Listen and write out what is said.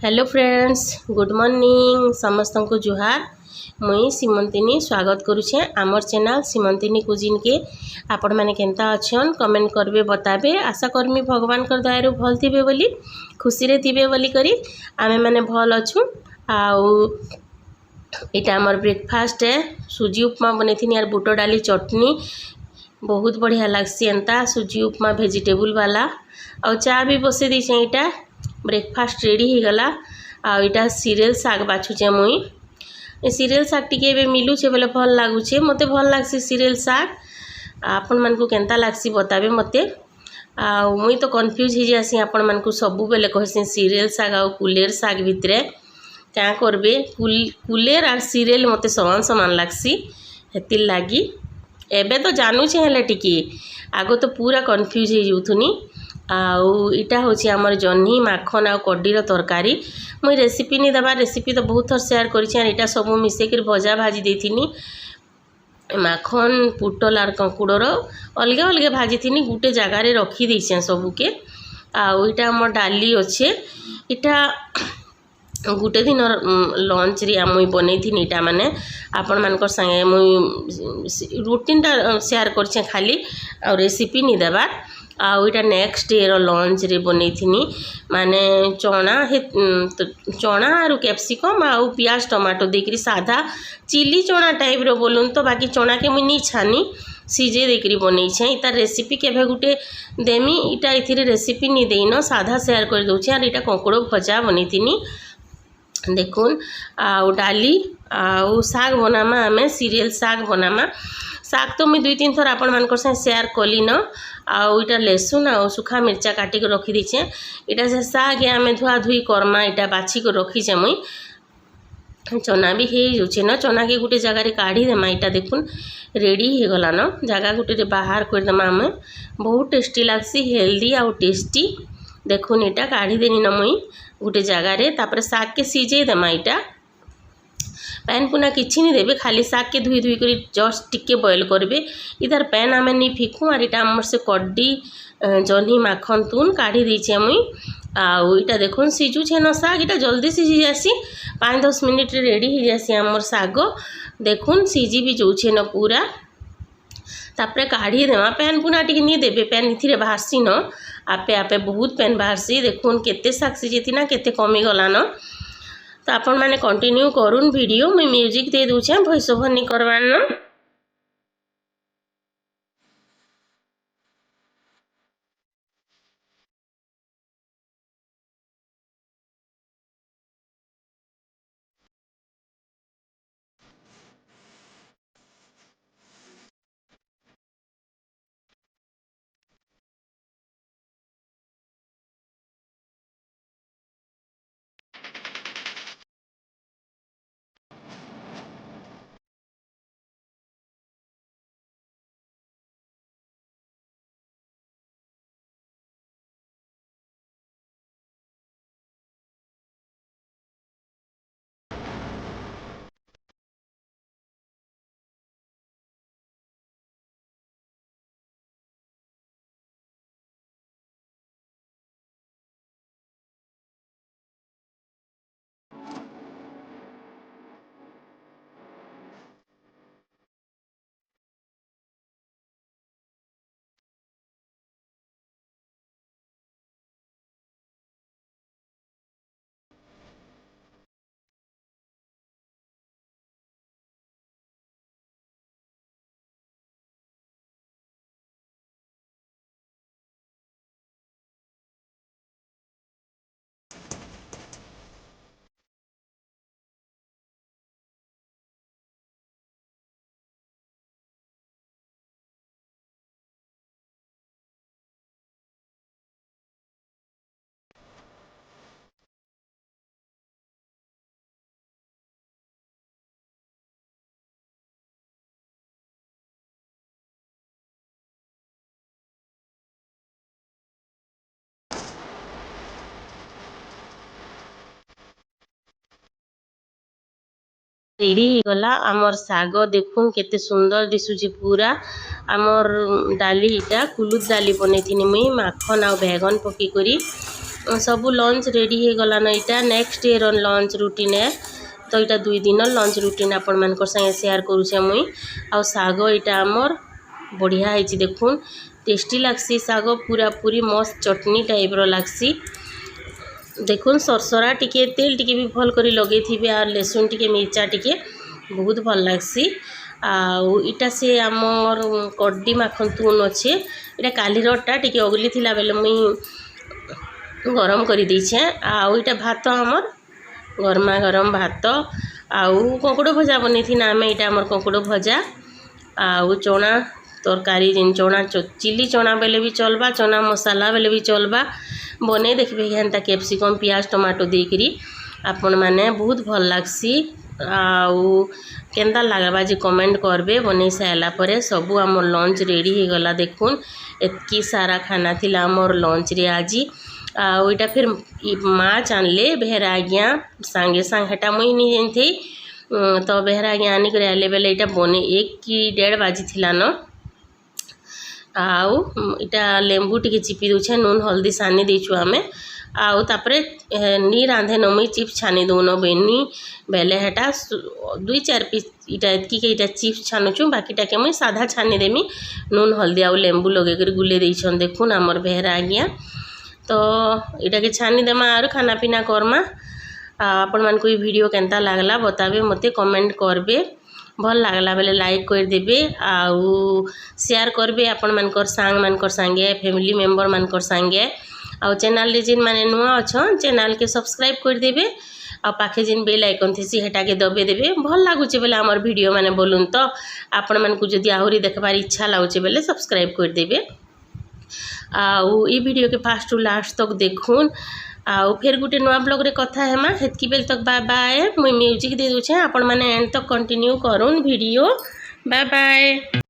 Hello friends, good morning समस्त को जुहार। मुई सीमंतिनी स्वागत करुचे आमर चैनल सीमंतिनी कुजिन के। आपण मैंने केंता अच्छन कमेंट करबे बताबे। आशा करमी भगवान कर दयारु भल थिबे बोली, खुशी रे थिबे बोली करी आमे माने भल अछु। आउ इटा हमर ब्रेकफास्ट है, सूजी उपमा बनेथिनी यार बुट डाली चटनी बहुत बढ़िया लागसी। एंता सूजी उपमा वेजिटेबल वाला और चा भी बसे दीछे। इटा ब्रेकफास्ट रेडी हो गला। आईटा सीरियल साग बाछुचे मुई। सीरियल साग टिके मिलूचे बोले भल लगुचे, मते भल लागसी सीरियल साग। आपण मन को केंता लागसी बताबे मते। मुई तो कन्फ्यूज हो जासी, आपण मन को सबु बेले कहसी सीरियल साग आ कुलेर साग भितरे क्या करबे। कुलेर और सीरियल मते समान समान लागसी, हेतिल लागी एबे तो जानूचे हेले टिके। आगो तो पूरा कन्फ्यूज हो जाउथुनी। आउ इटा होची हमर जन्ही माखन आ कड्डीर तरकारी। मुई रेसिपी नहीं देबार, रेसिपी तो बहुत थर शेयर करिछि। इटा सब मिसेक भजा भाजी देथिनी। माखन पुटल आर कंकुड़र अलग अलग भाजी थी, गोटे जगार रखी देछे सबुके। आउ इटा हमर डाली अच्छे। इटा गोटे दिन लंच रे मुई बनै थी। इटा माने आपण मानकर संगे मुई रूटीनटा शेयर करछे खाली, आ रेसिपी नहीं देबार। आउ इटा नेक्स्ट डे रो लंच रे बनै थी माने चना आरु कैप्सिकम आउ प्याज टमाटो देकरी साधा चिली चना टाइप रो बोलून तो, बाकी चना के मुई नहीं छानी सीजे देकरी बनै छे। इता रेसिपी केभे गुटे देमी, इटा इथिरे रेसिपी नहीं देइन, साधा शेयर कर दउछे। आर इटा कंकुड़ भजा बनै थी देखुन। आउ डाली आउ साग बनामा, आमे सीरियल साग बनामा। साग तो मुई 2-3 थर आपण मानकर से शेयर कली न। आउ इटा लहसुन आउ सुखा मिर्चा काटी को रखी दीछे। इटा से साग आमे धुआ धुई करमा, इटा बाछी को रखीचे मुई। चना भी हे जाउछे न, चना के गुटे जगह रे काढ़ी देमा। इटा देखुन रेडी हो गला न, जगह गुटे रे बाहर कर देमा। आमे बहुत टेस्टी लागसी, हेल्दी आउ टेस्टी। देखुन इटा काढ़ी देनी न मुई गुटे जगह रे। तापर साग के सीजे देमा। इटा पैन पुना किछि नहीं देबे, खाली साग के धुई धुई करी जस्ट टिके बॉयल करबे। इधर पैन आमे नहीं फिकू। और इटा हमर से कड्डी जन्ही माखन तुन काढ़ी दीछे मुई। आउ इटा देखुन सीजू छे न साग, इटा जल्दी सीझी जासी, 5-10 मिनिट रेडी हो जासी हमर साग। देखुन सीझी भी जाउछे न पूरा। तापरे काढ़ी देमा। पैन पुना टिके नहीं देबे, पैन इथिरे बाहरसी न, आपे आपे बहुत पैन बाहरसी। देखुन केते साग सीझेती ना, केते कमी गला न। तो आपण माने कंटिन्यू करूँ वीडियो। मुई म्यूजिक दे दूचे, वॉइस ओवर नहीं करवार न। रेडी गला आमर साग। देखुन केते सुंदर दिसुची पूरा। आमर डाली इटा कुलुद डाली बनै थी मुई, माखन आ बैगन पकी करी। सब लंच रेडी हो गलान। यहाँ नेक्स्ट डे लंच रूटीन है तो यहाँ 2 दिन लंच रूटीन आपण मान संगे शेयर करुचे मुई। आ साग यहाँ आमर बढ़िया है देखुन टेस्टी लगसी साग पूरा पूरी मस्त चटनी टाइप रो लगसी। देखुन सरसरा टिके तेल टिके भी भल करी लगे थे और लहसुन टिके मिर्चा टिके बहुत भल लगसी। आटा से आमर कड्डी माखन तुन अच्छे यहाँ कालीरटा टिके अगली थिला बेले मुई गरम कर दीछे। आटा भात आमर गरमा गरम भात आउ कंकुड़ भजा बनी थी ना आम यहाँ आमर कंकुड़ भजा आउ चना तरकारी जिन चना चिली चना बेले भी चलबा चना मसाला बेले भी चलबा बने देखिए हेन्ता कैप्सिकम पियाज टमाटो देकरी आपण मैंने बहुत भल लगसी। आउ केन्ता लगवा जे कमेंट करबे बने सारा पर सबू आम लंच रेडी हो गला। देखुन एतकी सारा खाना थिला आमर लंच रे आज। आईटा फिर माछ आनले बेहरा आज्ञा सांगे सांग हेटा मुई नहीं जानते तो बेहरा आज्ञा आनिक आले बेले यहाँ बने 1 कि 1.5 बाजी थिला न। आउ इटा लेंबू टिके चिपी दूचे नून हल्दी सानी देचु आमे आउ तापरे नी रांधे न मुई चिप्स छानी दौन बेनी बेले हेटा 2-4 पीस इटा एतकी के इटा चिप्स छानुचु बाकीटा के मुई साधा छानी देमी नून हल्दी आउ लेंबू लगे कर गुले देइछन। देखुन आमर बेहरा आज्ञा तो इटा के छानी देमा और खाना पीना करमा। आपण मान को वीडियो केनता लागला बताबे मते कमेंट करबे भल लागला बेले लाइक कर देबे आउ शेयर करबे आपण मानकर सांग मानकर संगे फैमिली मेंबर मानकर संगे। आउ चैनल रे जिन माने नुआ अछन चैनल के सब्सक्राइब कर देबे आ पाखे जिन बेल आइकन थीसी हेटा के दबे देबे। भल लागुचे बेले हमर वीडियो माने बोलुन तो आपण मान को जदी आहुरी देखबार इच्छा लागुचे बेले सब्सक्राइब कर देबे। आउ ई वीडियो के फास्ट टू लास्ट तक देखुन आउ फिर गोटे नुआ ब्लॉग रे कथा हेमा हेतकी बेल तक बाय बाय। मुई म्यूजिक दे दूचे आपण माने एंड तक कंटिन्यू करूँ वीडियो। Bye bye.